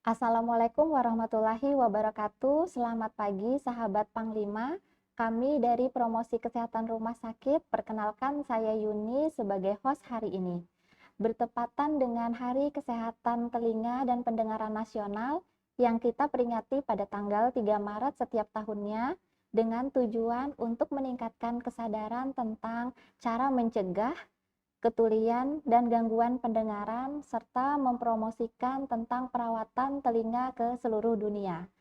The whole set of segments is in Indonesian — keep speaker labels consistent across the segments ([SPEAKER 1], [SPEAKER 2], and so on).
[SPEAKER 1] Assalamualaikum warahmatullahi wabarakatuh. Selamat pagi, sahabat Panglima. Kami dari Promosi Kesehatan Rumah Sakit, perkenalkan saya Yuni sebagai host hari ini. Bertepatan dengan Hari Kesehatan Telinga dan Pendengaran Nasional yang kita peringati pada tanggal 3 Maret setiap tahunnya dengan tujuan untuk meningkatkan kesadaran tentang cara mencegah ketulian dan gangguan pendengaran, serta mempromosikan tentang perawatan telinga ke seluruh dunia.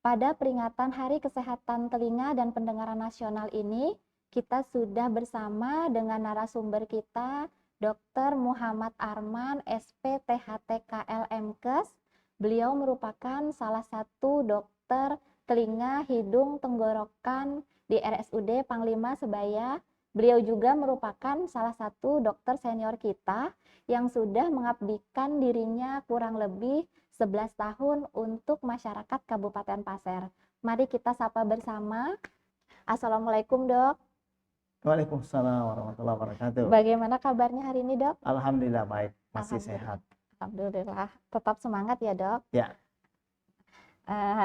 [SPEAKER 1] Pada peringatan Hari Kesehatan Telinga dan Pendengaran Nasional ini, kita sudah bersama dengan narasumber kita, Dr. Muhammad Arman, SPTHT KLMkes. Beliau merupakan salah satu dokter telinga, hidung, tenggorokan di RSUD Panglima Sebaya. Beliau juga merupakan salah satu dokter senior kita yang sudah mengabdikan dirinya kurang lebih 11 tahun untuk masyarakat Kabupaten Pasir. Mari kita sapa bersama. Assalamualaikum, Dok.
[SPEAKER 2] Waalaikumsalam warahmatullahi wabarakatuh.
[SPEAKER 1] Bagaimana kabarnya hari ini, Dok?
[SPEAKER 2] Alhamdulillah baik, masih sehat.
[SPEAKER 1] Alhamdulillah. Tetap semangat ya, Dok.
[SPEAKER 2] Ya.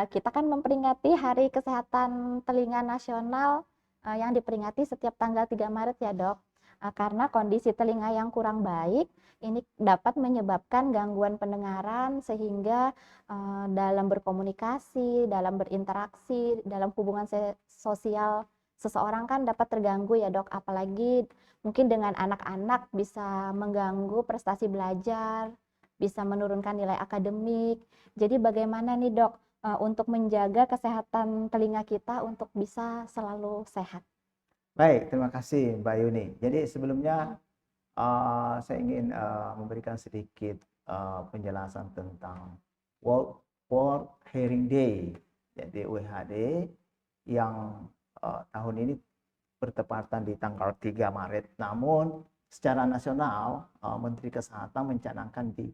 [SPEAKER 1] Kita kan memperingati Hari Kesehatan Telinga Nasional yang diperingati setiap tanggal 3 Maret ya, Dok. Karena kondisi telinga yang kurang baik ini dapat menyebabkan gangguan pendengaran sehingga dalam berkomunikasi, dalam berinteraksi, dalam hubungan sosial seseorang kan dapat terganggu ya, Dok. Apalagi mungkin dengan anak-anak bisa mengganggu prestasi belajar, bisa menurunkan nilai akademik. Jadi bagaimana nih, Dok, untuk menjaga kesehatan telinga kita untuk bisa selalu sehat?
[SPEAKER 2] Baik, terima kasih Mbak Yuni. Jadi sebelumnya saya ingin memberikan sedikit penjelasan tentang World Hearing Day, jadi WHD yang tahun ini bertepatan di tanggal 3 Maret. Namun secara nasional Menteri Kesehatan mencanangkan di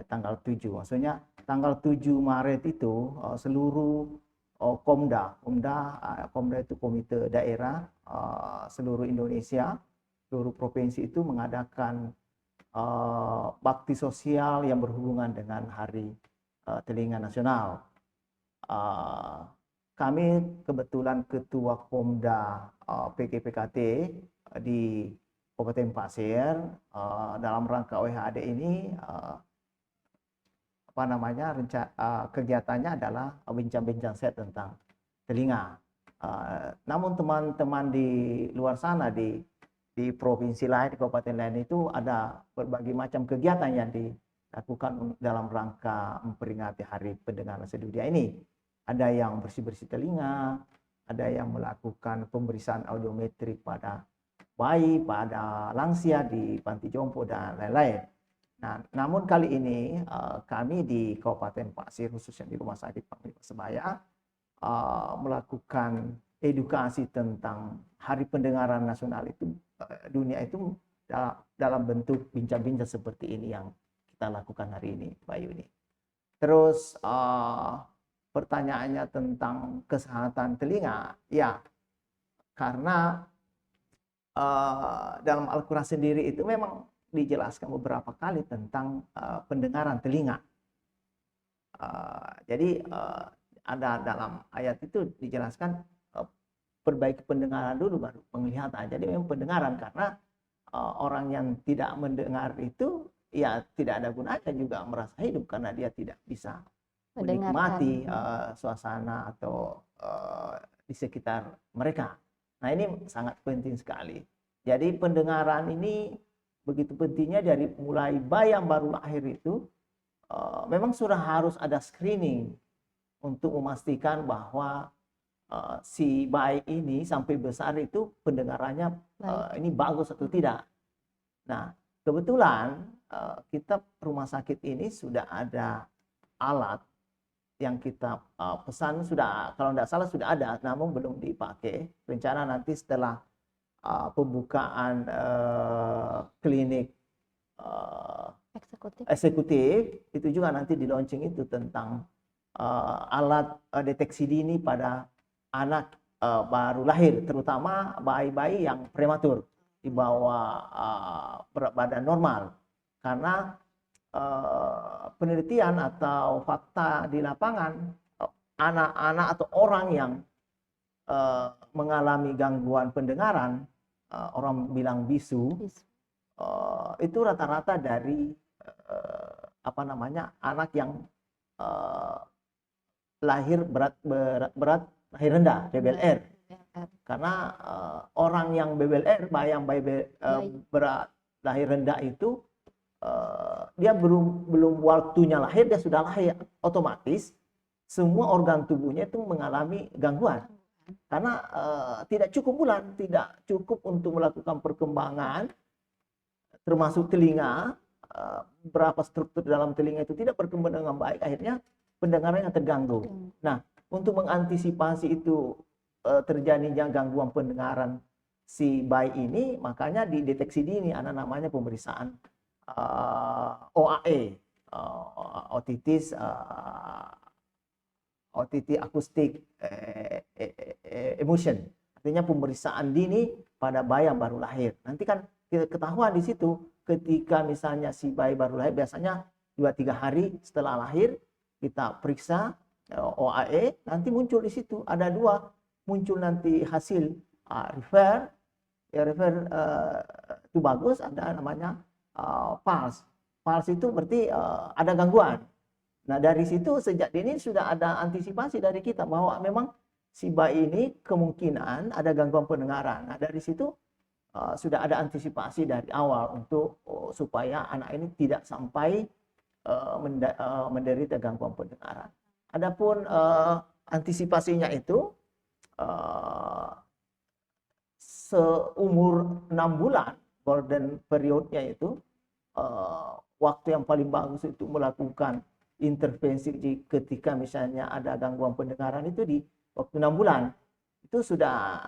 [SPEAKER 2] tanggal 7. Maksudnya tanggal 7 Maret itu seluruh Komda itu komite daerah seluruh Indonesia, seluruh provinsi itu mengadakan bakti sosial yang berhubungan dengan Hari Telinga Nasional. Kami kebetulan ketua Komda PGPKT di Kabupaten Pasir dalam rangka WHD ini kegiatannya adalah bincang-bincang sehat tentang telinga. Namun teman-teman di luar sana di provinsi lain, di kabupaten lain itu ada berbagai macam kegiatan yang dilakukan dalam rangka memperingati Hari Pendengaran Sedunia ini. Ada yang bersih-bersih telinga, ada yang melakukan pemeriksaan audiometrik pada bayi, pada lansia di panti jompo dan lain-lain. Nah, namun kali ini kami di Kabupaten Pasir, khususnya di Rumah Sakit Panglima Sebaya, melakukan edukasi tentang Hari Pendengaran Nasional itu dunia itu dalam bentuk bincang-bincang seperti ini yang kita lakukan hari ini, Mbak Yuni. Terus pertanyaannya tentang kesehatan telinga, ya karena dalam Al-Quran sendiri itu memang dijelaskan beberapa kali tentang pendengaran telinga. Jadi ada dalam ayat itu dijelaskan perbaiki pendengaran dulu baru penglihatan. Jadi memang pendengaran, karena orang yang tidak mendengar itu ya tidak ada gunanya juga merasa hidup karena dia tidak bisa menikmati suasana atau di sekitar mereka. Nah, ini sangat penting sekali. Jadi pendengaran ini begitu pentingnya dari mulai bayi yang baru lahir itu memang sudah harus ada screening untuk memastikan bahwa si bayi ini sampai besar itu pendengarannya ini bagus atau tidak. Nah, kebetulan kita rumah sakit ini sudah ada alat yang kita pesan, sudah, kalau tidak salah sudah ada, namun belum dipakai. Rencana nanti setelah pembukaan klinik eksekutif itu juga nanti di launching itu tentang alat deteksi dini pada anak baru lahir, terutama bayi-bayi yang prematur di bawah berat badan normal, karena penelitian atau fakta di lapangan, anak-anak atau orang yang mengalami gangguan pendengaran, orang bilang bisu, itu rata-rata dari anak yang lahir berat lahir rendah, BBLR. Karena orang yang BBLR, berat lahir rendah itu dia belum waktunya lahir, dia sudah lahir, otomatis semua organ tubuhnya itu mengalami gangguan. Karena tidak cukup untuk melakukan perkembangan, termasuk telinga, berapa struktur dalam telinga itu tidak berkembang dengan baik, akhirnya pendengarannya terganggu. Nah, untuk mengantisipasi itu terjadinya gangguan pendengaran si bayi ini, makanya dideteksi dini, ada namanya pemeriksaan OAE, otitis acoustic emission, artinya pemeriksaan dini pada bayi yang baru lahir. Nanti kan kita ketahuan di situ ketika misalnya si bayi baru lahir, biasanya 2-3 hari setelah lahir kita periksa OAE, nanti muncul di situ ada dua, muncul nanti hasil refer itu bagus, ada namanya pulse itu berarti ada gangguan. Nah, dari situ sejak dini sudah ada antisipasi dari kita bahwa memang si bayi ini kemungkinan ada gangguan pendengaran. Nah, dari situ sudah ada antisipasi dari awal untuk supaya anak ini tidak sampai menderita gangguan pendengaran. Adapun antisipasinya itu seumur 6 bulan, golden periodnya itu waktu yang paling bagus itu melakukan intervensi ketika misalnya ada gangguan pendengaran itu di waktu 6 bulan. Itu sudah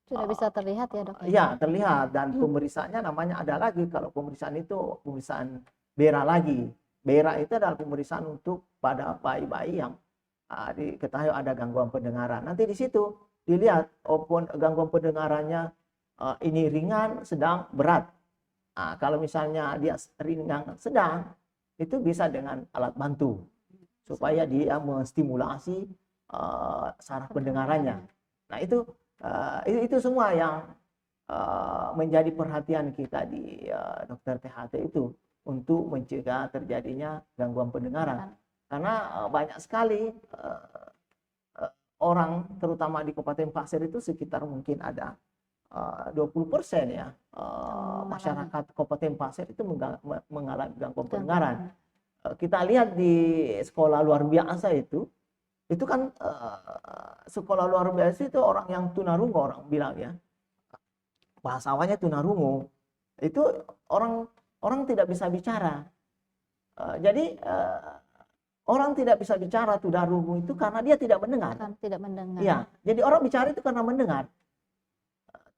[SPEAKER 1] bisa terlihat ya, Dok?
[SPEAKER 2] Ya, terlihat, dan pemeriksaannya namanya ada lagi. Kalau pemeriksaan itu pemeriksaan BERA lagi. BERA itu adalah pemeriksaan untuk pada bayi-bayi yang diketahui ada gangguan pendengaran. Nanti di situ dilihat gangguan pendengarannya ini ringan, sedang, berat. Nah, kalau misalnya dia ringan, sedang, itu bisa dengan alat bantu supaya dia menstimulasi saraf pendengarannya. Nah, itu semua yang menjadi perhatian kita di dokter THT itu untuk mencegah terjadinya gangguan pendengaran. Karena banyak sekali orang, terutama di Kabupaten Pasir itu sekitar mungkin ada 20% ya masyarakat Kabupaten Pasir itu mengalami gangguan pendengaran. Kita lihat di sekolah luar biasa itu kan sekolah luar biasa itu orang yang tunarungu, orang bilang ya, bahasanya tunarungu, itu orang tidak bisa bicara. Jadi orang tidak bisa bicara tunarungu itu karena dia tidak mendengar.
[SPEAKER 1] Tidak mendengar.
[SPEAKER 2] Ya, jadi orang bicara itu karena mendengar.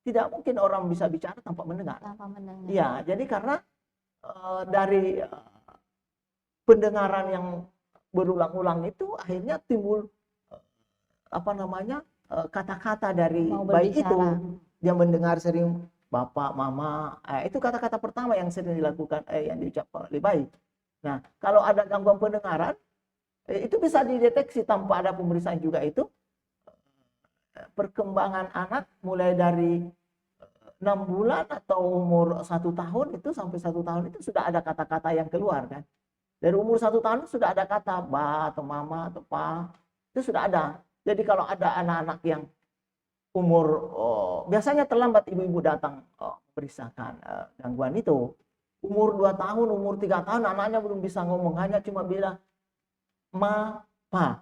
[SPEAKER 2] Tidak mungkin orang bisa bicara tanpa mendengar. Ya, jadi karena dari pendengaran yang berulang-ulang itu akhirnya timbul kata-kata dari bayi itu. Dia mendengar sering bapak, mama, itu kata-kata pertama yang sering dilakukan, yang diucapkan oleh bayi. Nah, kalau ada gangguan pendengaran, itu bisa dideteksi tanpa ada pemeriksaan juga itu. Perkembangan anak mulai dari 6 bulan atau umur 1 tahun itu sampai 1 tahun itu sudah ada kata-kata yang keluar kan. Dari umur 1 tahun sudah ada kata ba atau mama atau pa, itu sudah ada. Jadi kalau ada anak-anak yang umur biasanya terlambat ibu-ibu datang memeriksakan gangguan itu. Umur 2 tahun, umur 3 tahun anaknya belum bisa ngomong, hanya cuma bilang ma, pa.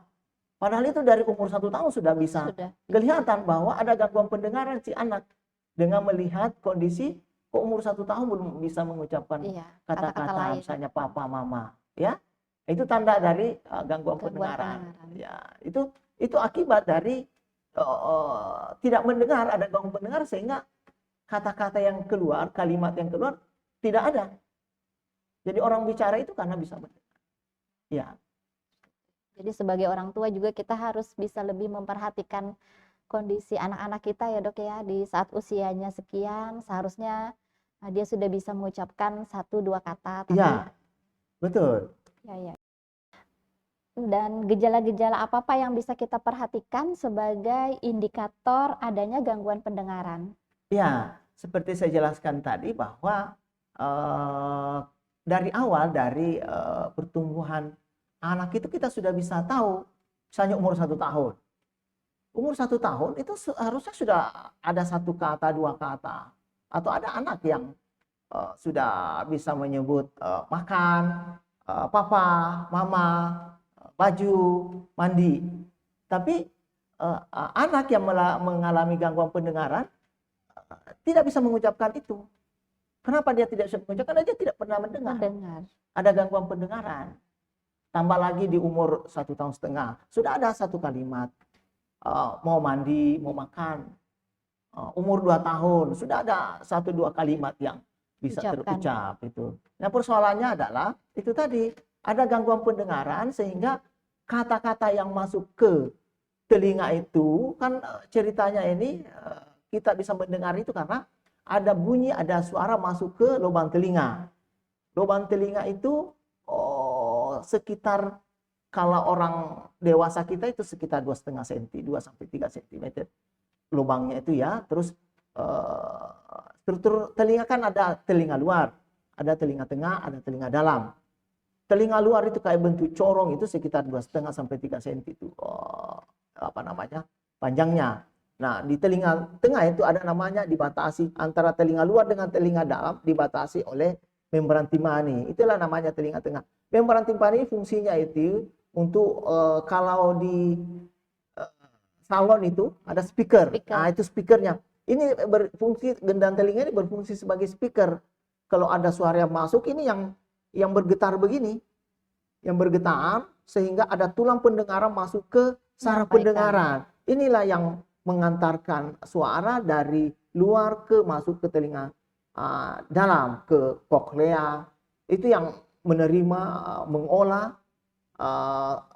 [SPEAKER 2] Padahal itu dari umur 1 tahun sudah bisa kelihatan bahwa ada gangguan pendengaran si anak dengan melihat kondisi kok umur 1 tahun belum bisa mengucapkan kata-kata misalnya papa, mama, ya. Itu tanda dari gangguan pendengaran. Ya, itu akibat dari tidak mendengar, ada gangguan pendengar sehingga kata-kata yang keluar, kalimat yang keluar tidak ada. Jadi orang bicara itu karena bisa mendengar. Ya.
[SPEAKER 1] Jadi sebagai orang tua juga kita harus bisa lebih memperhatikan kondisi anak-anak kita ya, Dok ya. Di saat usianya sekian seharusnya dia sudah bisa mengucapkan 1-2 kata. Tapi
[SPEAKER 2] Betul.
[SPEAKER 1] Ya, ya. Dan gejala-gejala apa-apa yang bisa kita perhatikan sebagai indikator adanya gangguan pendengaran?
[SPEAKER 2] Ya, seperti saya jelaskan tadi bahwa dari awal dari pertumbuhan anak itu kita sudah bisa tahu, misalnya umur 1 tahun. Umur 1 tahun itu seharusnya sudah ada satu kata, dua kata, atau ada anak yang sudah bisa menyebut makan, papa, mama, baju, mandi. Tapi anak yang mengalami gangguan pendengaran tidak bisa mengucapkan itu. Kenapa dia tidak bisa mengucapkan? Karena dia tidak pernah mendengar. Ada gangguan pendengaran. Tambah lagi di umur 1,5 tahun, sudah ada satu kalimat, mau mandi, mau makan. Umur 2 tahun, sudah ada 1-2 kalimat yang bisa terucap itu. Nah, persoalannya adalah itu tadi, ada gangguan pendengaran sehingga kata-kata yang masuk ke telinga itu kan ceritanya ini kita bisa mendengar itu karena ada bunyi, ada suara masuk ke lubang telinga. Lubang telinga itu sekitar, kalau orang dewasa kita itu sekitar 2,5 cm, 2 sampai 3 cm lubangnya itu ya. Terus struktur telinga kan ada telinga luar, ada telinga tengah, ada telinga dalam. Telinga luar itu kayak bentuk corong, itu sekitar 2,5 sampai 3 cm itu panjangnya. Nah, di telinga tengah itu ada namanya dibatasi antara telinga luar dengan telinga dalam, dibatasi oleh membran timpani. Itulah namanya telinga tengah. Membran timpani fungsinya itu untuk kalau di salon itu ada speaker. Nah, itu speakernya. Ini berfungsi, gendang telinga ini berfungsi sebagai speaker. Kalau ada suara yang masuk, ini yang bergetar begini, yang bergetar sehingga ada tulang pendengaran masuk ke saraf pendengaran. Inilah yang mengantarkan suara dari luar ke masuk ke telinga dalam, ke koklea. Itu yang menerima, mengolah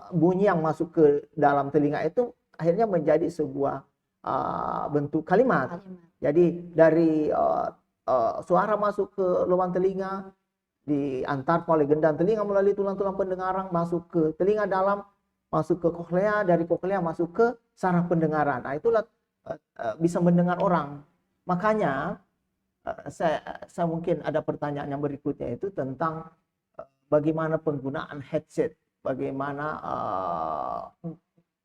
[SPEAKER 2] bunyi yang masuk ke dalam telinga itu akhirnya menjadi sebuah bentuk kalimat. Jadi dari suara masuk ke lubang telinga, diantar oleh gendang telinga melalui tulang-tulang pendengaran masuk ke telinga dalam, masuk ke koklea, dari koklea masuk ke saraf pendengaran. Nah, itulah bisa mendengar orang. Makanya saya mungkin ada pertanyaan yang berikutnya itu tentang bagaimana penggunaan headset, bagaimana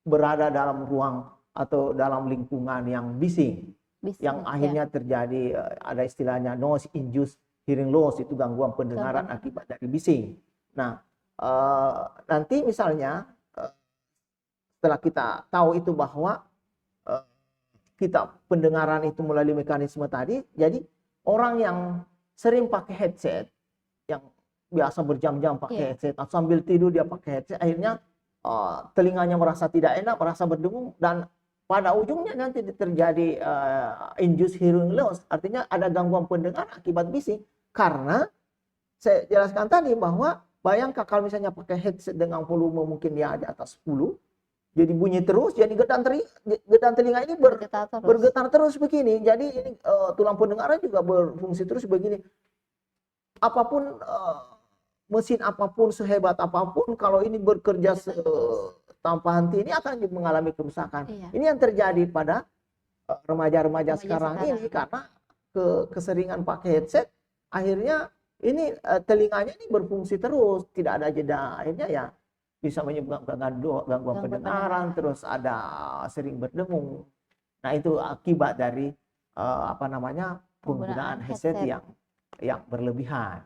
[SPEAKER 2] berada dalam ruang atau dalam lingkungan yang bising yang akhirnya terjadi ada istilahnya noise induced hearing loss, itu gangguan pendengaran akibat dari bising. Nah, nanti misalnya setelah kita tahu itu bahwa kita pendengaran itu melalui mekanisme tadi, jadi orang yang sering pakai headset, yang biasa berjam-jam pakai headset, atau sambil tidur dia pakai headset, akhirnya telinganya merasa tidak enak, merasa berdengung, dan pada ujungnya nanti terjadi induced hearing loss, artinya ada gangguan pendengaran akibat bising. Karena saya jelaskan tadi bahwa bayangkan kalau misalnya pakai headset dengan volume mungkin ya di atas 10, jadi bunyi terus, jadi gedang telinga ini bergetar terus begini. Jadi ini tulang pendengaran juga berfungsi terus begini. Apapun mesin apapun, sehebat apapun, kalau ini bekerja tanpa henti, ini akan mengalami kerusakan. Ini yang terjadi pada remaja-remaja sekarang ini karena keseringan pakai headset. Akhirnya ini telinganya ini berfungsi terus, tidak ada jeda. Akhirnya ya bisa menyebabkan gangguan pendengaran, terus ada sering berdengung. Nah, itu akibat dari penggunaan headset yang berlebihan.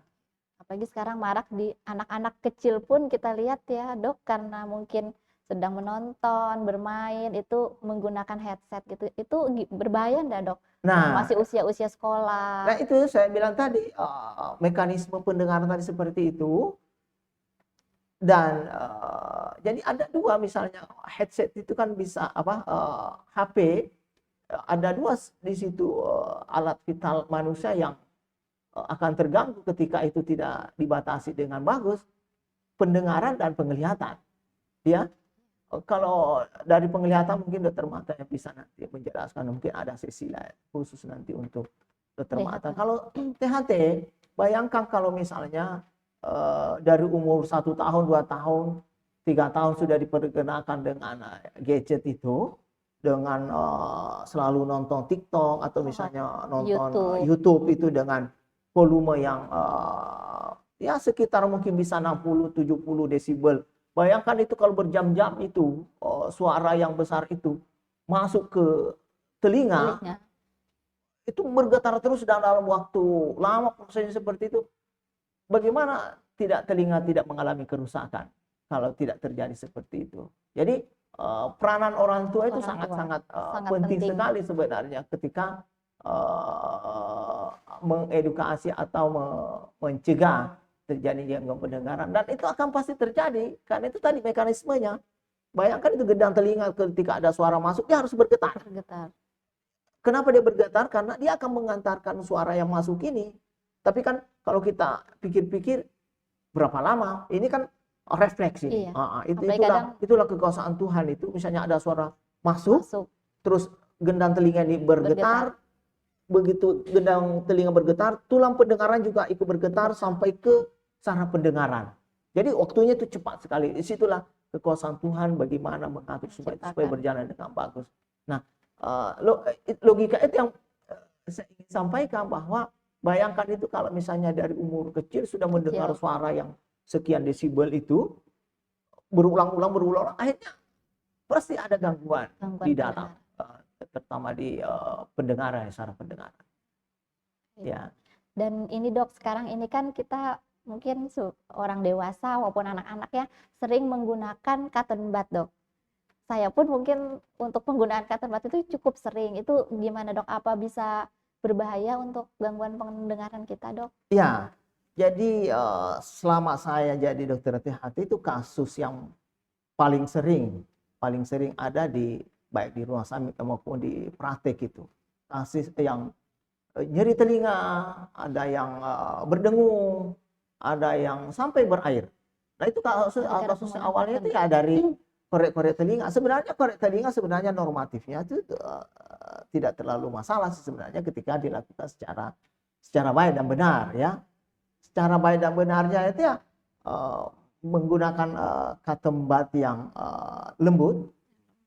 [SPEAKER 1] Apalagi sekarang marak di anak-anak kecil pun kita lihat ya, Dok, karena mungkin sedang menonton, bermain, itu menggunakan headset gitu. Itu berbahaya enggak, Dok? Nah, masih usia-usia sekolah.
[SPEAKER 2] Nah, itu saya bilang tadi, mekanisme pendengaran tadi seperti itu. Dan jadi ada dua, misalnya headset itu kan bisa HP, ada dua di situ alat vital manusia yang akan terganggu ketika itu tidak dibatasi dengan bagus, pendengaran dan penglihatan. Ya, kalau dari penglihatan mungkin dokter mata yang bisa nanti menjelaskan, mungkin ada sesi lain khusus nanti untuk dokter mata. Kalau THT, bayangkan kalau misalnya dari umur 1 tahun, 2 tahun, 3 tahun sudah diperkenalkan dengan gadget itu, dengan selalu nonton TikTok atau misalnya nonton YouTube itu dengan volume yang ya sekitar mungkin bisa 60-70 desibel. Bayangkan itu kalau berjam-jam itu suara yang besar itu masuk ke telinga, itu bergetar terus dalam waktu lama prosesnya seperti itu. Bagaimana telinga tidak mengalami kerusakan kalau tidak terjadi seperti itu. Jadi peranan orang tua itu sangat-sangat penting sekali sebenarnya ketika mengedukasi atau mencegah terjadinya gangguan pendengaran, dan itu akan pasti terjadi karena itu tadi mekanismenya. Bayangkan itu gendang telinga ketika ada suara masuk dia harus bergetar. Kenapa dia bergetar? Karena dia akan mengantarkan suara yang masuk ini. Tapi kan kalau kita pikir-pikir berapa lama? Ini kan refleks ini. Itulah kekuasaan Tuhan itu. Misalnya ada suara masuk. Terus gendang telinga ini bergetar. Begitu gendang telinga bergetar, tulang pendengaran juga ikut bergetar sampai ke saraf pendengaran. Jadi waktunya itu cepat sekali. Disitulah kekuasaan Tuhan bagaimana mengatur supaya berjalan dengan bagus. Nah, logika itu yang saya ingin sampaikan, bahwa bayangkan itu kalau misalnya dari umur kecil sudah mendengar suara yang sekian desibel itu berulang-ulang, akhirnya pasti ada gangguan di dalam, terutama di pendengaran, saraf pendengaran. Ya.
[SPEAKER 1] Dan ini Dok, sekarang ini kan kita mungkin orang dewasa maupun anak-anak ya sering menggunakan cotton bud, Dok. Saya pun mungkin untuk penggunaan cotton bud itu cukup sering. Itu gimana, Dok? Apa bisa berbahaya untuk gangguan pendengaran kita, Dok?
[SPEAKER 2] Ya, jadi selama saya jadi dokter hati itu kasus yang paling sering ada di baik di rumah sakit maupun di praktek itu. Kasus yang nyeri telinga, ada yang berdengung, ada yang sampai berair. Nah itu kasus awalnya itu ya dari korek-korek telinga. Sebenarnya korek telinga sebenarnya normatifnya itu tidak terlalu masalah sih sebenarnya ketika dilakukan secara baik dan benar ya. Secara baik dan benarnya itu ya menggunakan cotton bud yang lembut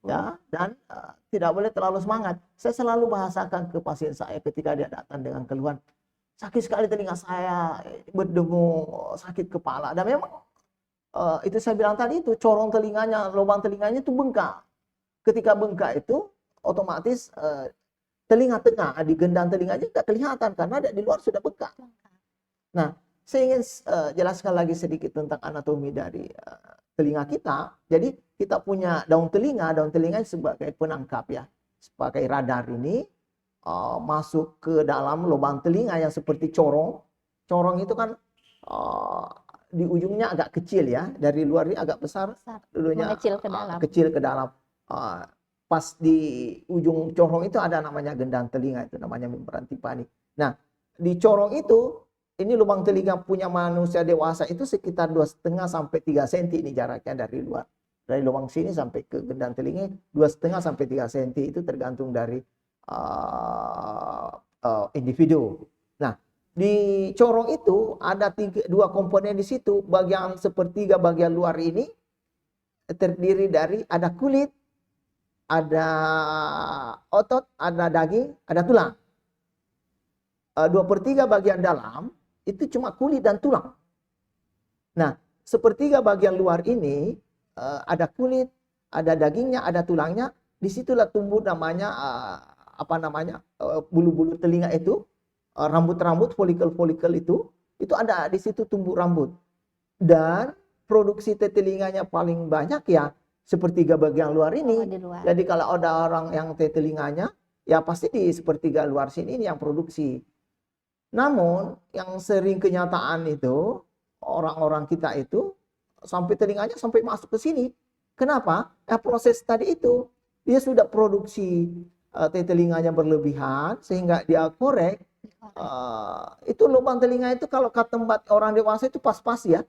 [SPEAKER 2] ya, dan tidak boleh terlalu semangat. Saya selalu bahasakan ke pasien saya ketika dia datang dengan keluhan, sakit sekali telinga saya, berdengung, sakit kepala. Dan memang itu saya bilang tadi itu corong telinganya, lubang telinganya itu bengkak. Ketika bengkak itu otomatis telinga tengah di gendang telinganya nggak kelihatan karena di luar sudah bengkak. Nah, saya ingin jelaskan lagi sedikit tentang anatomi dari telinga kita. Jadi kita punya daun telinga sebagai penangkap ya, sebagai radar ini masuk ke dalam lubang telinga yang seperti corong. Corong itu kan di ujungnya agak kecil ya, dari luar ini agak besar, dulunya kecil ke dalam. Pas di ujung corong itu ada namanya gendang telinga, itu namanya membran timpani. Nah, di corong itu ini lubang telinga punya manusia dewasa itu sekitar 2,5 sampai 3 cm ini jaraknya dari luar. Dari lubang sini sampai ke gendang telinga 2,5 sampai 3 cm, itu tergantung dari individu. Nah, di corong itu ada dua komponen di situ. Bagian sepertiga bagian luar ini terdiri dari ada kulit, ada otot, ada daging, ada tulang. 2/3 bagian dalam itu cuma kulit dan tulang. Nah, sepertiga bagian luar ini ada kulit, ada dagingnya, ada tulangnya. Disitulah tumbuh namanya bulu-bulu telinga itu, rambut-rambut, folikel-folikel itu ada di situ tumbuh rambut. Dan produksi telinganya paling banyak ya sepertiga bagian luar ini. Jadi kalau ada orang yang telinganya ya pasti di sepertiga luar sini ini yang produksi. Namun yang sering kenyataan itu orang-orang kita itu sampai telinganya sampai masuk ke sini. Kenapa? Ya proses tadi itu dia sudah produksi telinganya berlebihan sehingga dia korek. Itu lubang telinga itu kalau cotton bud orang dewasa itu pas-pas ya.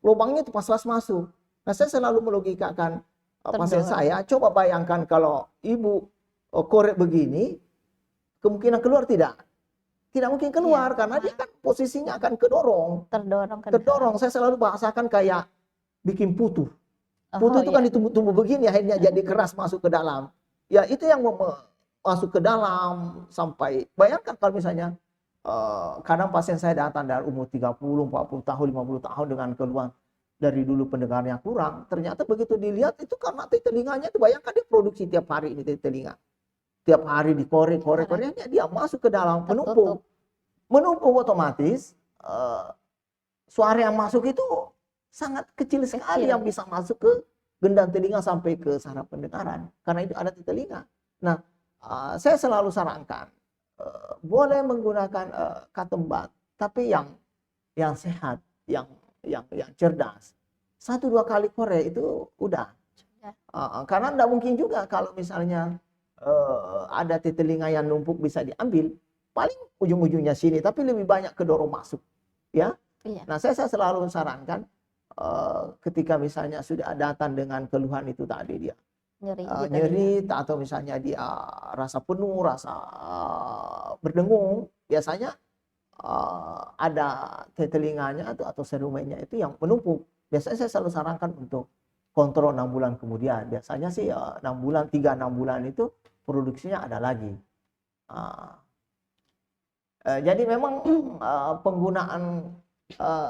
[SPEAKER 2] Lubangnya itu pas-pas masuk. Nah, saya selalu melogikakan pasien saya, coba bayangkan kalau ibu korek begini, kemungkinan keluar tidak? tidak mungkin
[SPEAKER 1] Iya,
[SPEAKER 2] keluar karena dia kan posisinya akan kedorong.
[SPEAKER 1] terdorong ke dalam.
[SPEAKER 2] Terdorong, saya selalu bahasakan kayak bikin putu.
[SPEAKER 1] Oh
[SPEAKER 2] Putu itu kan
[SPEAKER 1] iya,
[SPEAKER 2] ditumbuh-tumbuh begini akhirnya jadi keras masuk ke dalam. Ya itu yang masuk ke dalam sampai bayangkan kalau misalnya kadang pasien saya datang dari umur 30, 40 tahun, 50 tahun dengan keluhan dari dulu pendengarannya kurang, ternyata begitu dilihat itu karena telinganya itu bayangkan dia produksi tiap hari ini telinga. Tiap hari dikorek-korek-koreknya dia masuk ke dalam
[SPEAKER 1] tertutup.
[SPEAKER 2] menumpuk otomatis suara yang masuk itu sangat kecil sekali
[SPEAKER 1] Kecil.
[SPEAKER 2] yang bisa masuk ke gendang telinga sampai ke saraf pendengaran karena itu ada di telinga. Nah, saya selalu sarankan boleh menggunakan katembat, tapi yang sehat, yang cerdas. 1-2 kali korek itu udah.
[SPEAKER 1] Ya.
[SPEAKER 2] Karena tidak mungkin juga kalau misalnya ada di telinga yang numpuk bisa diambil, paling ujung-ujungnya sini, tapi lebih banyak kedorong masuk, ya.
[SPEAKER 1] Iya.
[SPEAKER 2] Nah, saya selalu sarankan ketika misalnya sudah datang dengan keluhan itu tadi dia
[SPEAKER 1] Nyeri di telinga.
[SPEAKER 2] nyeri atau misalnya dia rasa penuh, rasa berdengung, biasanya ada telinganya atau serumenya itu yang menumpuk. Biasanya saya selalu sarankan untuk kontrol 6 bulan kemudian. Biasanya sih 6 bulan, 3-6 bulan itu produksinya ada lagi. Jadi memang penggunaan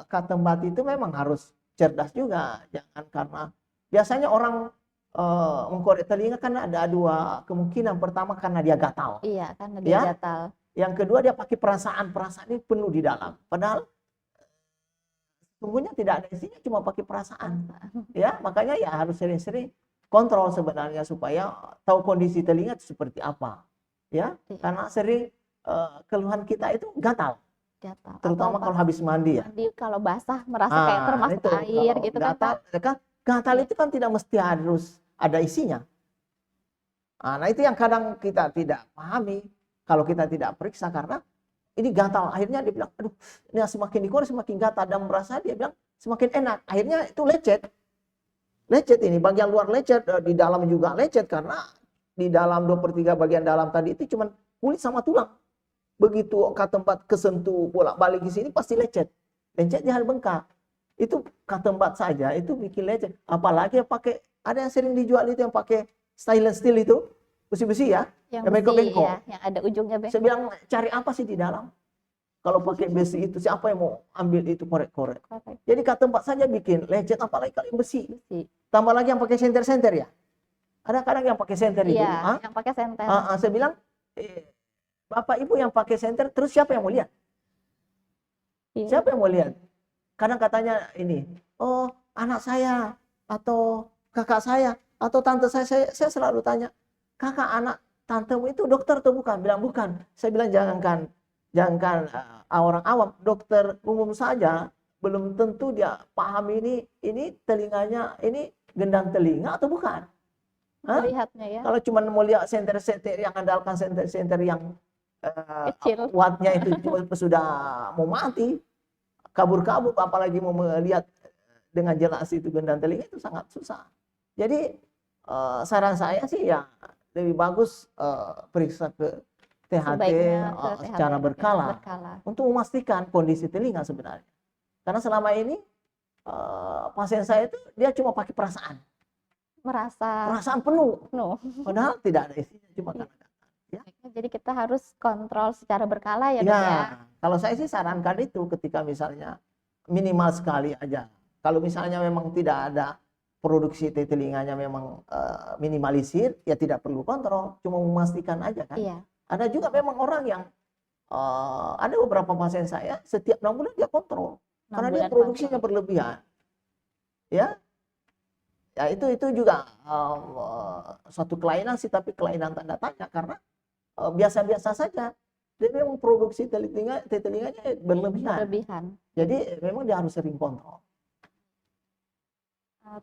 [SPEAKER 2] katembat itu memang harus cerdas juga. Jangan karena biasanya orang mengkorek telinga kan ada 2 kemungkinan. Pertama karena dia gatal.
[SPEAKER 1] Iya, karena dia
[SPEAKER 2] Ya.
[SPEAKER 1] gatal.
[SPEAKER 2] Yang kedua dia pakai perasaan ini penuh di dalam. Padahal sungguhnya tidak ada isinya, cuma pakai perasaan. Ya, makanya ya harus sering-sering kontrol sebenarnya supaya tahu kondisi telinga itu seperti apa. Ya,
[SPEAKER 1] Iya.
[SPEAKER 2] karena sering keluhan kita itu gatal.
[SPEAKER 1] Gatal.
[SPEAKER 2] Terutama
[SPEAKER 1] Atau
[SPEAKER 2] kalau habis mandi ya.
[SPEAKER 1] mandi kalau basah merasa kayak termasuk
[SPEAKER 2] itu,
[SPEAKER 1] air
[SPEAKER 2] kalau
[SPEAKER 1] gitu kan Pak.
[SPEAKER 2] Gatal
[SPEAKER 1] Iya.
[SPEAKER 2] itu kan tidak mesti harus ada isinya. Nah itu yang kadang kita tidak pahami kalau kita tidak periksa karena ini gatal. Akhirnya dia bilang, aduh ini semakin dikorek semakin gatal dan merasa dia bilang semakin enak. Akhirnya itu lecet. Lecet ini bagian luar lecet, di dalam juga lecet karena di dalam 2/3 bagian dalam tadi itu cuma kulit sama tulang. Begitu katembat kesentuh bolak-balik di sini pasti lecet. Lecet dia bengkak. Itu katembat saja itu bikin lecet. Apalagi yang pakai, ada yang sering dijual itu yang pakai stainless steel itu, besi-besi ya,
[SPEAKER 1] Yang
[SPEAKER 2] yang
[SPEAKER 1] besi
[SPEAKER 2] bengkok-bengkok.
[SPEAKER 1] ya, yang ada ujungnya
[SPEAKER 2] Saya
[SPEAKER 1] bengkok.
[SPEAKER 2] bilang cari apa sih di dalam? Kalau pakai besi itu siapa yang mau ambil itu korek-korek?
[SPEAKER 1] Korek.
[SPEAKER 2] Jadi katembat saja bikin lecet, apalagi kalau yang besi.
[SPEAKER 1] Besi.
[SPEAKER 2] Tambah lagi yang pakai senter-senter ya. Ada kadang yang pakai senter itu.
[SPEAKER 1] Iya, yang pakai senter.
[SPEAKER 2] Saya bilang, Bapak Ibu yang pakai senter, terus siapa yang mau lihat?
[SPEAKER 1] Iya.
[SPEAKER 2] Siapa yang mau lihat? Kadang katanya ini, oh anak saya, atau kakak saya, atau tante saya selalu tanya, kakak anak tantemu itu dokter atau bukan? Bilang bukan. Saya bilang jangankan orang awam, dokter umum saja belum tentu dia paham ini telinganya ini gendang telinga atau bukan.
[SPEAKER 1] Melihatnya ya.
[SPEAKER 2] Kalau cuma mau lihat senter-senter yang andalkan senter-senter yang
[SPEAKER 1] Kecil.
[SPEAKER 2] wattnya itu sudah mau mati, kabur-kabur, apalagi mau melihat dengan jelas itu gendang telinga itu sangat susah. Jadi saran saya sih ya lebih bagus periksa ke THT secara berkala untuk memastikan kondisi telinga sebenarnya. Karena selama ini pasien saya itu dia cuma pakai perasaan. Perasaan penuh. Padahal tidak ada isinya, cuma karena gatal. Ya.
[SPEAKER 1] Jadi kita harus kontrol secara berkala ya, Dok ya.
[SPEAKER 2] Kalau saya sih sarankan itu ketika misalnya minimal sekali aja. Kalau misalnya memang tidak ada produksi telinganya memang minimalisir, ya tidak perlu kontrol, cuma memastikan aja kan.
[SPEAKER 1] Iya.
[SPEAKER 2] Ada juga memang orang yang ada beberapa pasien saya setiap 6 bulan dia kontrol karena dia produksinya berlebihan. Ya, itu juga suatu kelainan sih, tapi kelainan tanda tanya karena biasa-biasa saja. Dia memang produksi telinganya berlebihan. Jadi memang dia harus sering kontrol.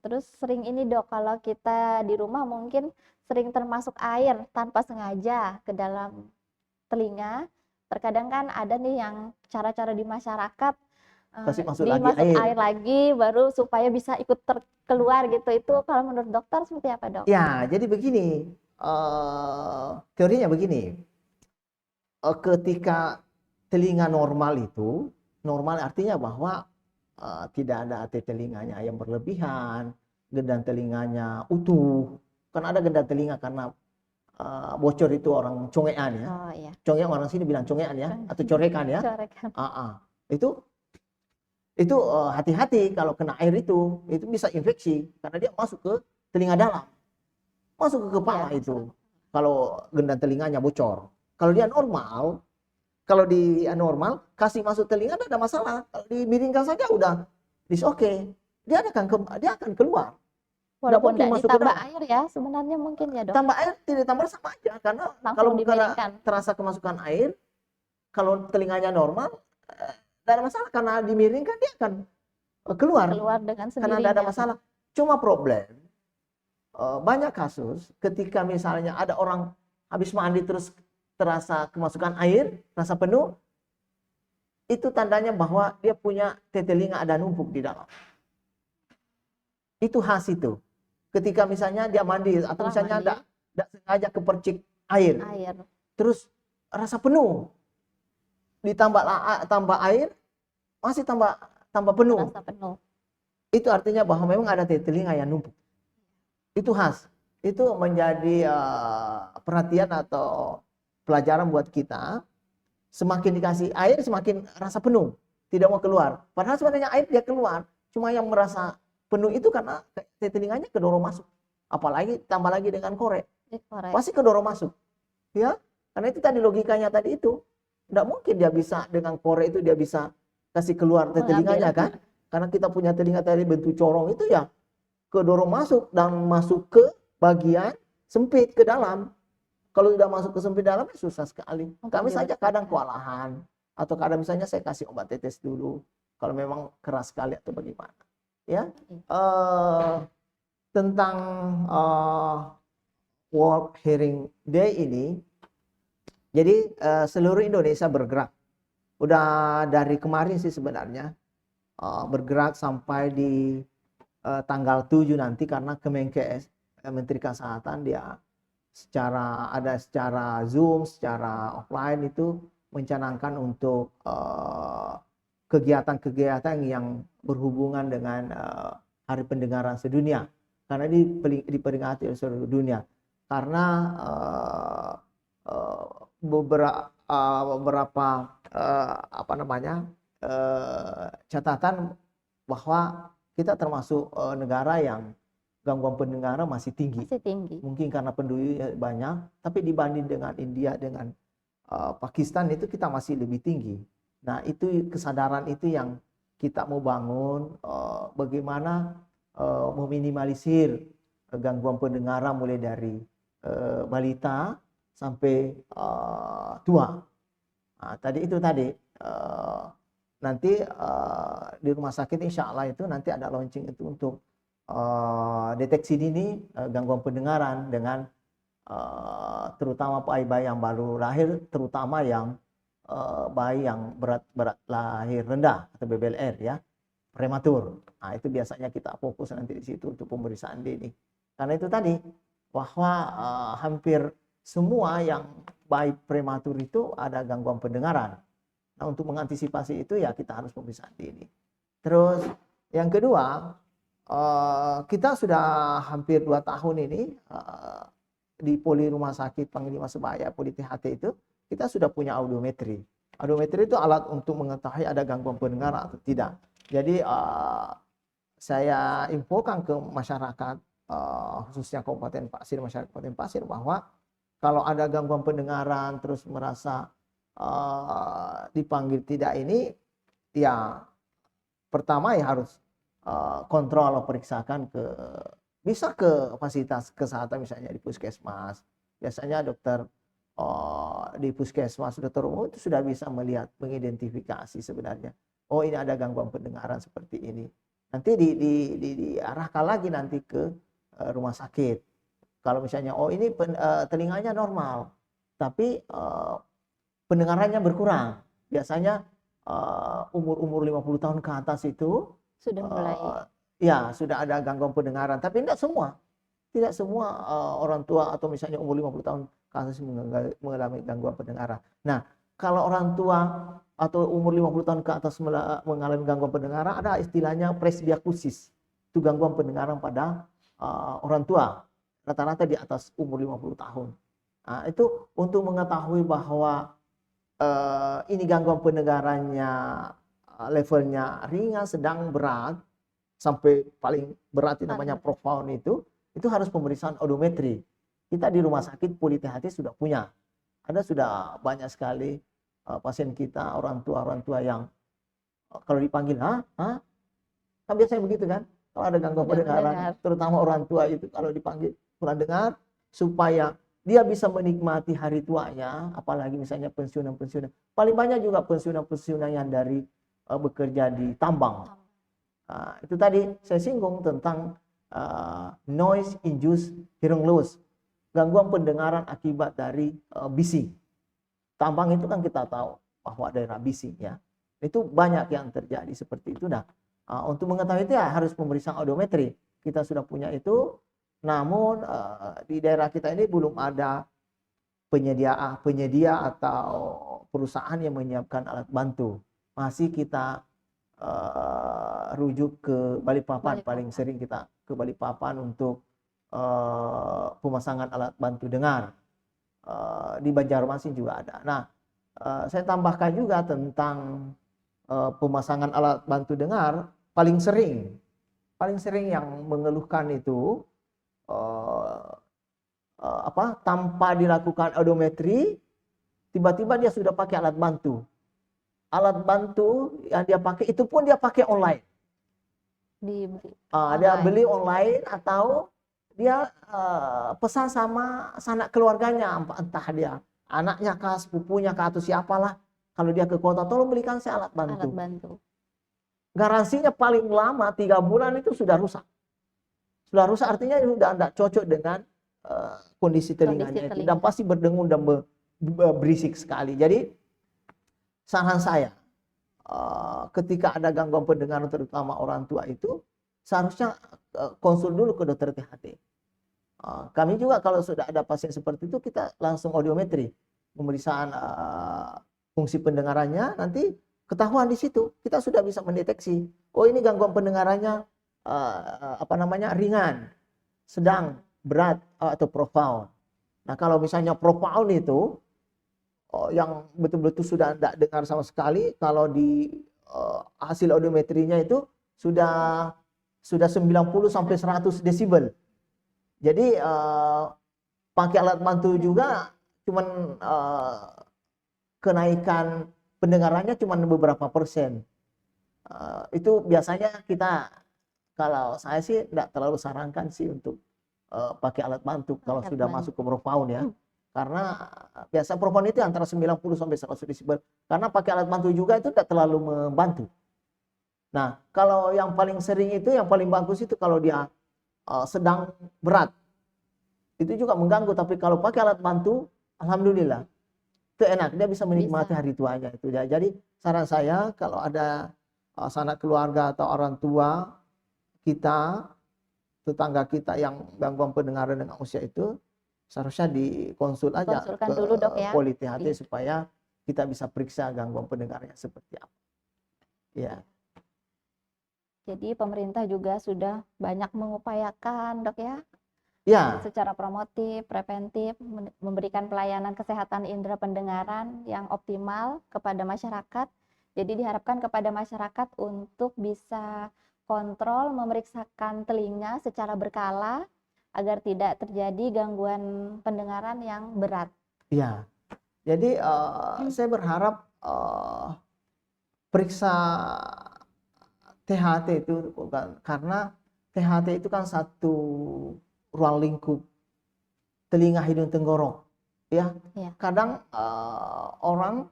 [SPEAKER 1] Terus sering ini Dok, kalau kita di rumah mungkin sering termasuk air tanpa sengaja ke dalam telinga. Terkadang kan ada nih yang cara-cara di masyarakat
[SPEAKER 2] Masuk
[SPEAKER 1] air lagi baru supaya bisa ikut keluar gitu. Itu kalau menurut dokter seperti apa Dok?
[SPEAKER 2] Ya, jadi begini, teorinya begini. Ketika telinga normal itu, normal artinya bahwa tidak ada telinganya yang berlebihan, gendang telinganya utuh. Kan ada gendang telinga karena bocor itu orang congean ya.
[SPEAKER 1] Oh iya.
[SPEAKER 2] Congean orang sini bilang congean ya, atau corekan ya.
[SPEAKER 1] Corekan.
[SPEAKER 2] Itu hati-hati kalau kena air itu bisa infeksi karena dia masuk ke telinga dalam, masuk ke kepala
[SPEAKER 1] Iya,
[SPEAKER 2] itu. Kalau gendang telinganya bocor. Kalau dia normal, kalau di normal kasih masuk telinga tidak ada masalah. Kalau dimiringkan saja udah is okay. Dia akan keluar.
[SPEAKER 1] Walaupun
[SPEAKER 2] mungkin
[SPEAKER 1] tidak
[SPEAKER 2] masuk ke
[SPEAKER 1] ditambah
[SPEAKER 2] dalam.
[SPEAKER 1] air ya, sebenarnya mungkin ya dok.
[SPEAKER 2] Tambah air tidak tambah sama aja karena
[SPEAKER 1] Langsung
[SPEAKER 2] kalau bukan
[SPEAKER 1] dimiringkan.
[SPEAKER 2] terasa kemasukan air, kalau telinganya normal tidak ada masalah karena dimiringkan dia akan keluar
[SPEAKER 1] Dengan
[SPEAKER 2] karena
[SPEAKER 1] sendirinya.
[SPEAKER 2] tidak ada masalah. Cuma problem banyak kasus ketika misalnya ada orang habis mandi terus terasa kemasukan air, terasa penuh, itu tandanya bahwa dia punya telinga ada numpuk di dalam. Itu khas itu. Ketika misalnya dia mandi atau misalnya tidak sengaja kepercik air, terus rasa penuh, tambah air, masih tambah penuh.
[SPEAKER 1] Rasa penuh.
[SPEAKER 2] Itu artinya bahwa memang ada telinga yang numpuk. Itu khas. Itu menjadi perhatian atau pelajaran buat kita. Semakin dikasih air, semakin rasa penuh, tidak mau keluar. Padahal sebenarnya air dia keluar, cuma yang merasa penuh itu karena telinganya kedorong masuk. Apalagi tambah lagi dengan korek, pasti kedorong masuk, ya. Karena itu tadi logikanya tadi itu, tidak mungkin dia bisa dengan korek itu dia bisa kasih keluar telinganya kan? Karena kita punya telinga tadi bentuk corong itu ya kedorong masuk dan masuk ke bagian sempit ke dalam. Kalau sudah masuk ke sempit dalam susah sekali. Kami saja kadang kewalahan atau kadang misalnya saya kasih obat tetes dulu kalau memang keras sekali atau bagaimana. Ya, tentang World Hearing Day ini, jadi seluruh Indonesia bergerak. Udah dari kemarin sih sebenarnya bergerak sampai di tanggal 7 nanti karena Kemenkes Menteri Kesehatan dia secara Zoom, secara offline itu mencanangkan untuk kegiatan-kegiatan yang berhubungan dengan Hari Pendengaran Sedunia karena diperingati oleh seluruh dunia karena beberapa catatan bahwa kita termasuk negara yang gangguan pendengaran masih tinggi. Mungkin karena penduduknya banyak, tapi dibanding dengan India, dengan Pakistan itu kita masih lebih tinggi. Nah, itu kesadaran itu yang kita mau bangun, bagaimana meminimalisir gangguan pendengaran mulai dari balita sampai tua. Nah, nanti di rumah sakit insya Allah itu nanti ada launching itu untuk deteksi dini gangguan pendengaran dengan terutama bayi-bayi yang baru lahir, terutama yang bayi yang berat lahir rendah atau BBLR ya, prematur. Nah, itu biasanya kita fokus nanti di situ untuk pemeriksaan dini. Karena itu tadi bahwa hampir semua yang bayi prematur itu ada gangguan pendengaran. Nah, untuk mengantisipasi itu ya kita harus pemeriksaan dini. Terus yang kedua, kita sudah hampir 2 tahun ini di Poli Rumah Sakit Panglima Sebaya, Poli THT itu, kita sudah punya audiometri. Audiometri itu alat untuk mengetahui ada gangguan pendengaran atau tidak. Jadi saya infokan ke masyarakat, khususnya Kabupaten Pasir, masyarakat Kabupaten Pasir, bahwa kalau ada gangguan pendengaran terus merasa dipanggil tidak ini, ya pertama ya harus kontrol atau periksakan bisa ke fasilitas kesehatan misalnya di puskesmas. Biasanya dokter di puskesmas, dokter umum itu sudah bisa melihat, mengidentifikasi sebenarnya. Oh, ini ada gangguan pendengaran seperti ini. Nanti diarahkan lagi nanti ke rumah sakit. Kalau misalnya, oh ini telinganya normal, tapi pendengarannya berkurang. Biasanya umur 50 tahun ke atas itu
[SPEAKER 1] sudah mulai
[SPEAKER 2] ya sudah ada gangguan pendengaran, tapi tidak semua orang tua atau misalnya umur 50 tahun ke atas mengalami gangguan pendengaran. Nah, kalau orang tua atau umur 50 tahun ke atas mengalami gangguan pendengaran, ada istilahnya presbiakusis. Itu gangguan pendengaran pada orang tua, rata-rata di atas umur 50 tahun. Nah, itu untuk mengetahui bahwa ini gangguan pendengarannya levelnya ringan, sedang, berat, sampai paling berat itu namanya profound, itu harus pemeriksaan audiometri. Kita di rumah sakit Poli THT sudah punya. Ada sudah banyak sekali pasien kita, orang tua yang kalau dipanggil, kan biasanya begitu kan? Kalau ada gangguan pendengaran, terutama orang tua itu kalau dipanggil kurang dengar, supaya dia bisa menikmati hari tuanya, apalagi misalnya pensiunan-pensiunan. Paling banyak juga pensiunan-pensiunan yang dari bekerja di tambang. Itu tadi saya singgung tentang noise induced hearing loss, gangguan pendengaran akibat dari bising. Tambang itu kan kita tahu bahwa daerah bising ya. Itu banyak yang terjadi seperti itu. Nah, untuk mengetahui itu ya harus pemeriksaan audiometri. Kita sudah punya itu, namun di daerah kita ini belum ada penyedia atau perusahaan yang menyiapkan alat bantu. Masih kita rujuk ke Balikpapan. Paling sering kita ke Balikpapan untuk pemasangan alat bantu dengar. Di Banjarmasin juga ada. Nah, saya tambahkan juga tentang pemasangan alat bantu dengar. Paling sering yang mengeluhkan itu tanpa dilakukan audiometri, tiba-tiba dia sudah pakai alat bantu. Alat bantu yang dia pakai itu pun dia pakai online. Dia beli online atau dia pesan sama sanak keluarganya, entah dia anaknya kah, sepupunya kah, atau siapalah. Kalau dia ke kota, tolong belikan saya alat bantu. Garansinya paling lama 3 bulan itu sudah rusak. Sudah rusak artinya sudah tidak cocok dengan kondisi telinganya itu. Dan pasti berdengung dan berisik sekali. Jadi saran saya, ketika ada gangguan pendengaran terutama orang tua itu, seharusnya konsul dulu ke dokter THT. Kami juga kalau sudah ada pasien seperti itu, kita langsung audiometri, pemeriksaan fungsi pendengarannya, nanti ketahuan di situ. Kita sudah bisa mendeteksi, oh ini gangguan pendengarannya ringan, sedang, berat, atau profound. Nah kalau misalnya profound itu, yang betul-betul sudah tidak dengar sama sekali, kalau di hasil audiometrinya itu sudah 90 sampai 100 desibel. Jadi pakai alat bantu juga cuman kenaikan pendengarannya cuma beberapa persen. Itu biasanya kita, kalau saya sih tidak terlalu sarankan sih untuk pakai alat bantu kalau sudah masuk ke profound ya. Karena biasa profound itu antara 90 sampai 100 desibel. Karena pakai alat bantu juga itu tidak terlalu membantu. Nah, kalau yang paling sering itu, yang paling bagus itu kalau dia sedang, berat. Itu juga mengganggu, tapi kalau pakai alat bantu, alhamdulillah, itu enak, dia bisa menikmati hari tuanya itu. Jadi saran saya kalau ada sanak keluarga atau orang tua kita, tetangga kita yang gangguan pendengaran dengan usia itu, seharusnya dikonsul aja ke
[SPEAKER 1] dulu, Dok, ya?
[SPEAKER 2] Poli THT supaya kita bisa periksa gangguan pendengarannya seperti apa. Ya.
[SPEAKER 1] Jadi pemerintah juga sudah banyak mengupayakan, Dok, ya?
[SPEAKER 2] Ya.
[SPEAKER 1] Secara promotif, preventif, memberikan pelayanan kesehatan indera pendengaran yang optimal kepada masyarakat. Jadi diharapkan kepada masyarakat untuk bisa kontrol, memeriksakan telinga secara berkala agar tidak terjadi gangguan pendengaran yang berat.
[SPEAKER 2] Ya, jadi saya berharap periksa THT itu karena THT itu kan satu ruang lingkup telinga, hidung, tenggorok, ya. Kadang orang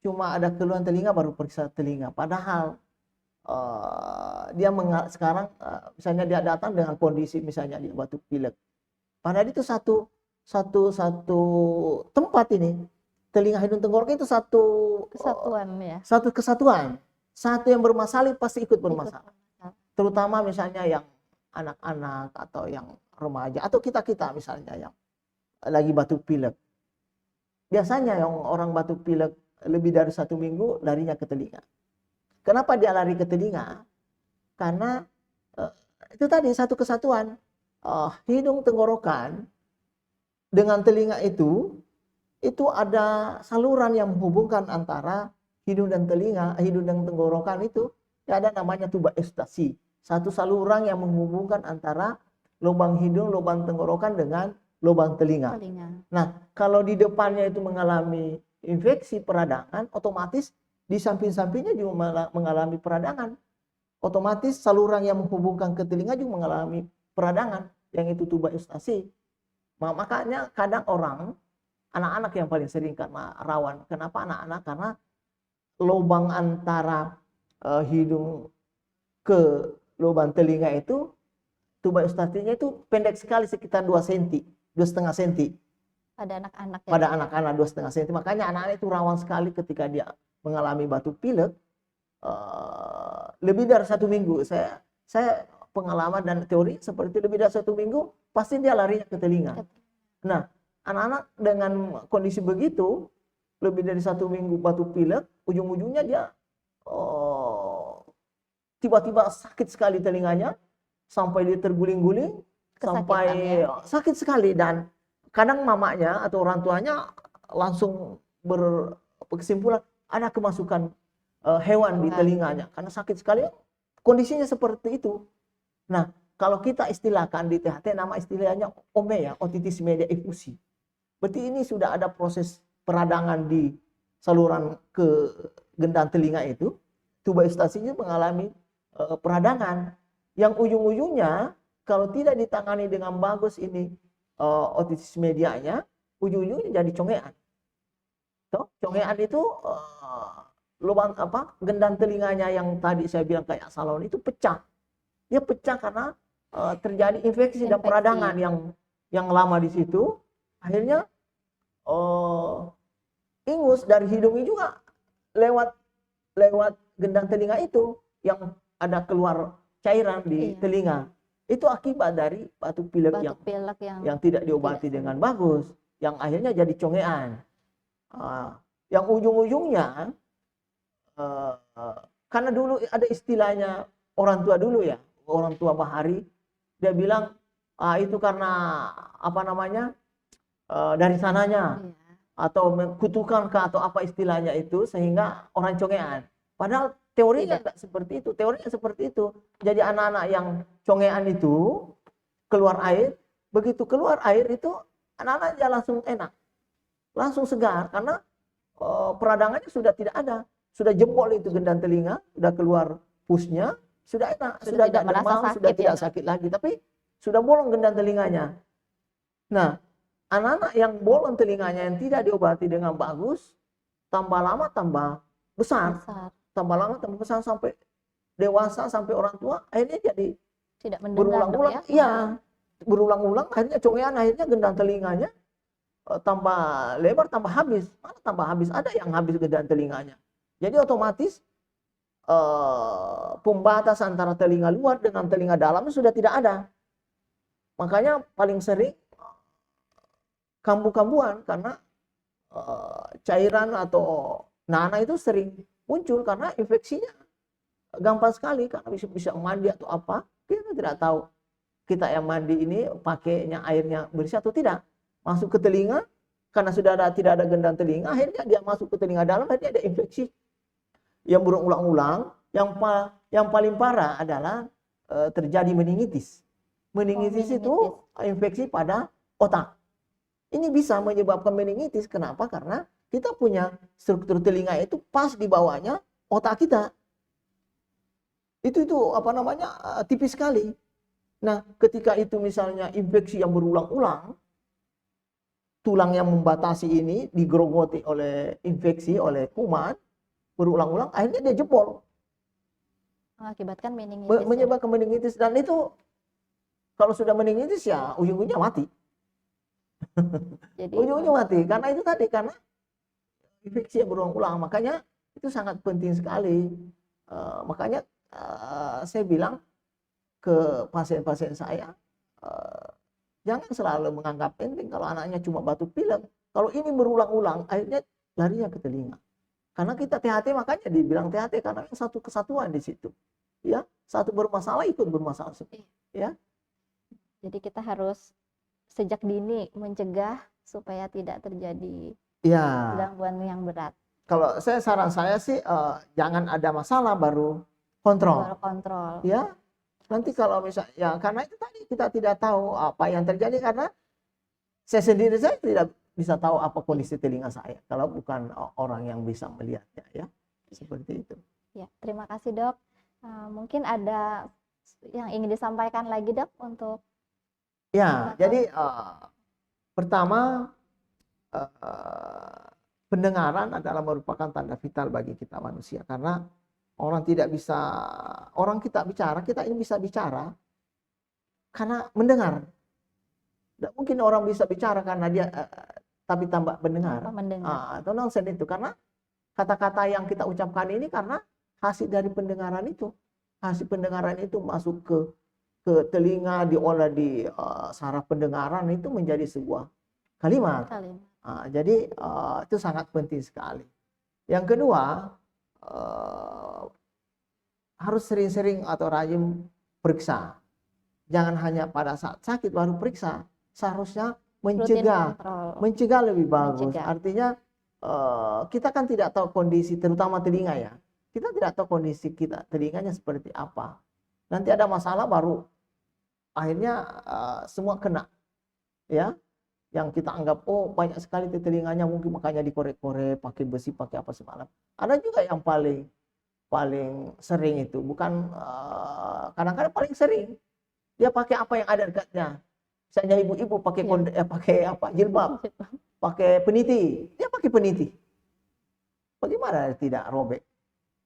[SPEAKER 2] cuma ada keluhan telinga baru periksa telinga, padahal dia sekarang misalnya dia datang dengan kondisi misalnya dia batuk pilek, padahal itu satu tempat ini, telinga, hidung, tenggorok itu satu kesatuan ya. Satu kesatuan. Satu yang bermasalah pasti ikut bermasalah. Terutama misalnya yang anak-anak atau yang remaja atau kita misalnya yang lagi batuk pilek. biasanya yang orang batuk pilek lebih dari 1 minggu larinya ke telinga. Kenapa dia lari ke telinga? Karena itu tadi satu kesatuan, hidung tenggorokan dengan telinga itu ada saluran yang menghubungkan antara hidung dan telinga, hidung dan tenggorokan itu ada namanya tuba eustasi. Satu saluran yang menghubungkan antara lubang hidung, lubang tenggorokan dengan lubang telinga. Nah, kalau di depannya itu mengalami infeksi peradangan, otomatis di samping-sampingnya juga mengalami peradangan. Otomatis saluran yang menghubungkan ke telinga juga mengalami peradangan, yang itu tuba eustasi. Makanya kadang orang, anak-anak yang paling sering karena rawan. Kenapa anak-anak? Karena lubang antara hidung ke lubang telinga itu, tuba eustasinya itu pendek sekali, sekitar 2 cm, 2,5 cm.
[SPEAKER 1] Pada anak-anak ya?
[SPEAKER 2] Pada anak-anak 2,5 cm. Makanya anak-anak itu rawan sekali ketika dia mengalami batuk pilek. Lebih dari 1 minggu. Saya pengalaman dan teori seperti lebih dari 1 minggu, pasti dia lari ke telinga. Nah, anak-anak dengan kondisi begitu, lebih dari 1 minggu batuk pilek, ujung-ujungnya dia tiba-tiba sakit sekali telinganya, sampai dia terguling-guling, sampai sakit sekali. Dan kadang mamanya atau orang tuanya langsung berkesimpulan ada kemasukan hewan di telinganya karena sakit sekali, kondisinya seperti itu. Nah, kalau kita istilahkan di THT, nama istilahnya OME ya, otitis media efusi. Berarti ini sudah ada proses peradangan di saluran ke gendang telinga itu, tuba eustasinya mengalami peradangan yang ujung-ujungnya kalau tidak ditangani dengan bagus ini otitis medianya, ujung-ujungnya jadi congean. Congean itu lubang gendang telinganya yang tadi saya bilang kayak salon itu pecah. Dia pecah karena terjadi infeksi dan peradangan yang lama di situ. Akhirnya ingus dari hidungnya juga lewat gendang telinga itu yang ada keluar cairan di telinga. Itu akibat dari batuk pilek yang tidak diobati dengan bagus, yang akhirnya jadi congean. Yang ujung-ujungnya karena dulu ada istilahnya orang tua dulu ya, orang tua Bahari, dia bilang itu karena dari sananya atau kutukan atau apa istilahnya itu sehingga orang congean. Padahal teorinya tidak seperti itu. Teorinya seperti itu. Jadi anak-anak yang congean itu keluar air, begitu keluar air itu anak-anaknya langsung enak, langsung segar karena peradangannya sudah tidak ada, sudah jebol itu gendang telinga, sudah keluar pusnya, sudah enak, sudah tidak demam, sudah tidak sakit lagi, tapi sudah bolong gendang telinganya. Nah, anak-anak yang bolong telinganya yang tidak diobati dengan bagus, tambah lama tambah besar. Tambah lama tambah besar sampai dewasa, sampai orang tua, akhirnya jadi
[SPEAKER 1] tidak mendengar
[SPEAKER 2] berulang-ulang. Iya, berulang-ulang, akhirnya congean, akhirnya gendang telinganya tambah lebar, tambah habis. Mana tambah habis? Ada yang habis gendang telinganya. Jadi otomatis pembatas antara telinga luar dengan telinga dalam sudah tidak ada. Makanya paling sering kambuh-kambuhan karena cairan atau nanah itu sering muncul karena infeksinya gampang sekali, karena bisa mandi atau apa, kita tidak tahu kita yang mandi ini pakainya airnya bersih atau tidak, masuk ke telinga karena sudah tidak ada gendang telinga, akhirnya dia masuk ke telinga dalam, akhirnya ada infeksi yang berulang-ulang. Yang paling parah adalah terjadi meningitis. Meningitis itu infeksi pada otak. Ini bisa menyebabkan meningitis. Kenapa? Karena kita punya struktur telinga itu pas di bawahnya otak kita. Itu tipis sekali. Nah, ketika itu misalnya infeksi yang berulang-ulang, tulang yang membatasi ini digerogoti oleh infeksi, oleh kuman, berulang-ulang, akhirnya dia jebol.
[SPEAKER 1] Mengakibatkan meningitis.
[SPEAKER 2] Menyebabkan meningitis. Dan itu kalau sudah meningitis ya ujung-ujungnya mati. Jadi ujung-ujungnya mati. Karena itu tadi, karena infeksi yang berulang-ulang. Makanya itu sangat penting sekali. Makanya saya bilang ke pasien-pasien saya, Jangan selalu menganggap enteng kalau anaknya cuma batuk pilek. Kalau ini berulang-ulang, akhirnya larinya ke telinga. Karena kita THT, makanya dibilang THT karena satu kesatuan di situ. Ya, satu bermasalah ikut bermasalah semua. Ya.
[SPEAKER 1] Jadi kita harus sejak dini mencegah supaya tidak terjadi
[SPEAKER 2] Ya.
[SPEAKER 1] gangguan yang berat.
[SPEAKER 2] Kalau saran saya sih jangan ada masalah baru kontrol.
[SPEAKER 1] Baru kontrol.
[SPEAKER 2] Ya. Nanti kalau misalnya, ya karena itu tadi kita tidak tahu apa yang terjadi karena saya sendiri saya tidak bisa tahu apa kondisi telinga saya kalau bukan orang yang bisa melihatnya, ya. Seperti itu.
[SPEAKER 1] Ya, terima kasih Dok. Mungkin ada yang ingin disampaikan lagi Dok untuk
[SPEAKER 2] ya, jadi pertama pendengaran adalah merupakan tanda vital bagi kita manusia karena orang kita bicara, kita ini bisa bicara karena mendengar. Tidak mungkin orang bisa bicara karena dia tapi tambah mendengar. Atau nonsen itu karena kata-kata yang kita ucapkan ini karena hasil dari pendengaran itu. Hasil pendengaran itu masuk ke telinga, diolah di saraf pendengaran itu menjadi sebuah kalimat. Jadi itu sangat penting sekali. Yang kedua, harus sering-sering atau rajin periksa. Jangan hanya pada saat sakit baru periksa. Seharusnya mencegah lebih bagus. Artinya kita kan tidak tahu kondisi, terutama telinga ya. Kita tidak tahu kondisi kita, telinganya seperti apa. Nanti ada masalah baru akhirnya semua kena, ya. Yang kita anggap banyak sekali di telinganya, mungkin makanya dikorek-korek pakai besi, pakai apa semalam. Ada juga yang paling sering itu, bukan kadang-kadang paling sering dia pakai apa yang ada dekatnya. Misalnya ibu-ibu pakai jilbab, pakai peniti, dia pakai peniti. Bagaimana tidak robek?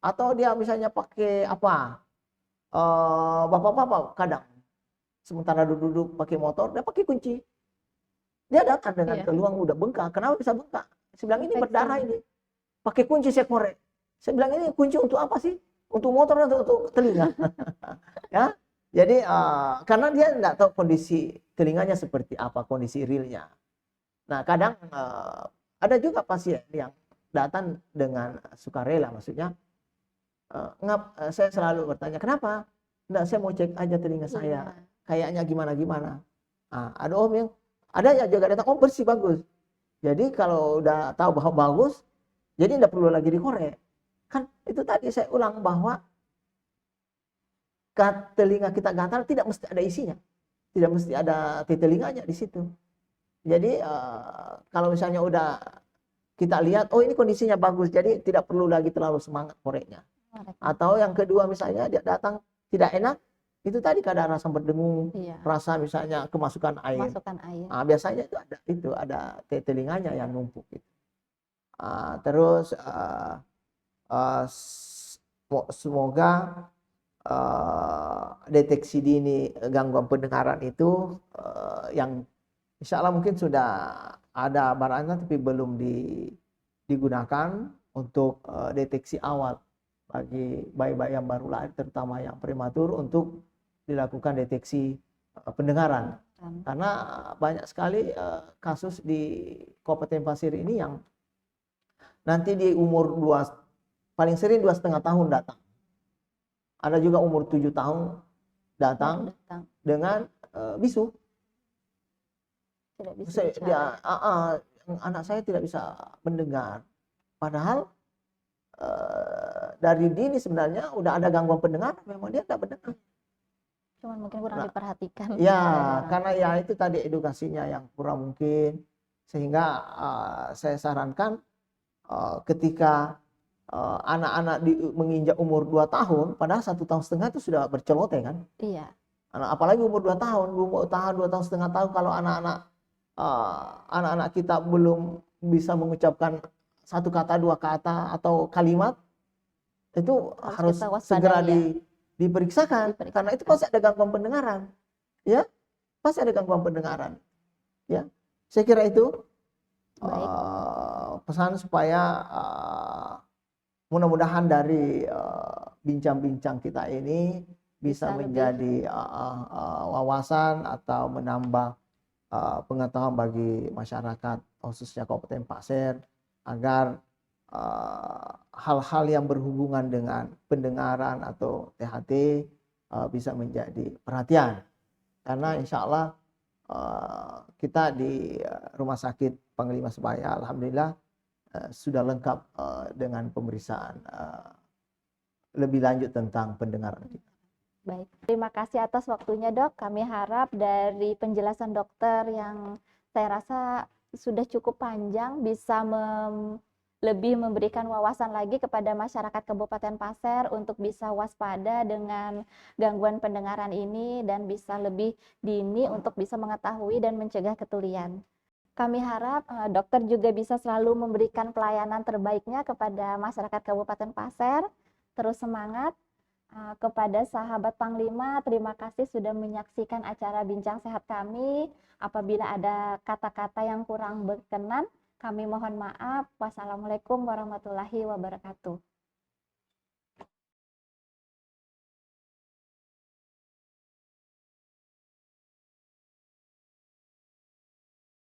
[SPEAKER 2] Atau dia misalnya pakai apa? Bapak-bapak kadang sementara duduk pakai motor, dia pakai kunci. Dia datang dengan peluang udah bengkak. Kenapa bisa bengkak? Saya bilang ini berdarah ini. Pakai kunci saya korek. Saya bilang ini kunci untuk apa sih? Untuk motor atau untuk telinga? Ya. Jadi karena dia tidak tahu kondisi telinganya seperti apa, kondisi realnya. Nah kadang ada juga pasien yang datang dengan sukarela, maksudnya saya selalu bertanya kenapa? Enggak, saya mau cek aja telinga saya, kayaknya gimana. Ada om yang ada ya juga datang, bersih bagus. Jadi kalau udah tahu bahwa bagus, jadi tidak perlu lagi dikorek. Kan itu tadi saya ulang bahwa telinga kita gatal tidak mesti ada isinya, tidak mesti ada telinganya di situ. Jadi kalau misalnya udah kita lihat, ini kondisinya bagus, jadi tidak perlu lagi terlalu semangat koreknya. Atau yang kedua misalnya dia datang tidak enak, itu tadi kadang rasa berdengung, rasa misalnya kemasukan air. Biasanya itu ada telinganya yang numpuk. Gitu. Terus semoga deteksi dini gangguan pendengaran itu yang insya Allah mungkin sudah ada barangnya tapi belum digunakan untuk deteksi awal bagi bayi-bayi yang baru lahir, terutama yang prematur, untuk dilakukan deteksi pendengaran. Karena banyak sekali kasus di Kabupaten Pasir ini yang nanti di umur paling sering 2,5 tahun datang. Ada juga umur 7 tahun datang dengan bisu.
[SPEAKER 1] Tidak bisa
[SPEAKER 2] anak saya tidak bisa mendengar. Padahal dari dini sebenarnya udah ada gangguan pendengaran, memang dia tidak mendengar.
[SPEAKER 1] Cuman mungkin kurang diperhatikan.
[SPEAKER 2] Ya, karena ya itu tadi edukasinya yang kurang mungkin. Sehingga saya sarankan ketika anak-anak menginjak umur 2 tahun, padahal 1,5 tahun itu sudah bercelote kan?
[SPEAKER 1] Iya.
[SPEAKER 2] Apalagi umur 2 tahun, 2 tahun, 2,5 tahun, kalau anak-anak kita belum bisa mengucapkan satu kata, 2 kata atau kalimat, itu harus segera diperiksakan. Karena itu pasti ada gangguan pendengaran, ya, pasti ada gangguan pendengaran, ya. Saya kira itu pesan supaya mudah-mudahan dari bincang-bincang kita ini bisa menjadi wawasan atau menambah pengetahuan bagi masyarakat khususnya Kabupaten Pasir agar hal-hal yang berhubungan dengan pendengaran atau THT bisa menjadi perhatian. Karena insya Allah kita di Rumah Sakit Panglima Sebaya alhamdulillah sudah lengkap dengan pemeriksaan lebih lanjut tentang pendengaran kita.
[SPEAKER 1] Baik, terima kasih atas waktunya dok. Kami harap dari penjelasan dokter yang saya rasa sudah cukup panjang bisa lebih memberikan wawasan lagi kepada masyarakat Kabupaten Pasir untuk bisa waspada dengan gangguan pendengaran ini dan bisa lebih dini untuk bisa mengetahui dan mencegah ketulian. Kami harap dokter juga bisa selalu memberikan pelayanan terbaiknya kepada masyarakat Kabupaten Pasir. Terus semangat. Kepada sahabat Panglima, terima kasih sudah menyaksikan acara Bincang Sehat kami. Apabila ada kata-kata yang kurang berkenan, kami mohon maaf. Wassalamualaikum warahmatullahi wabarakatuh.